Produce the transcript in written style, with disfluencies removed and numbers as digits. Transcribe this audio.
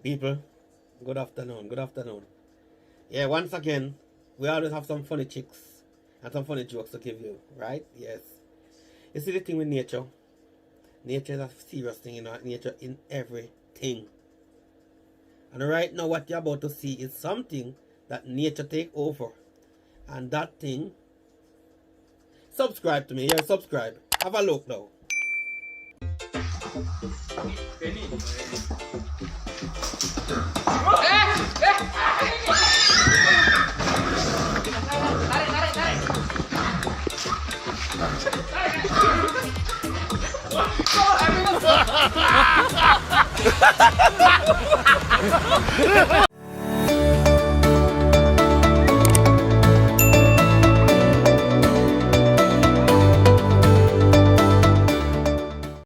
People, good afternoon, good afternoon. Yeah, once again, we always have some funny chicks and some funny jokes to give you, right? Yes. You see the thing with nature? Nature is a serious thing, you know, nature in everything. And right now what you're about to see is something that nature take over. And that thing, subscribe to me, yeah, subscribe. Have a look now. Tarik.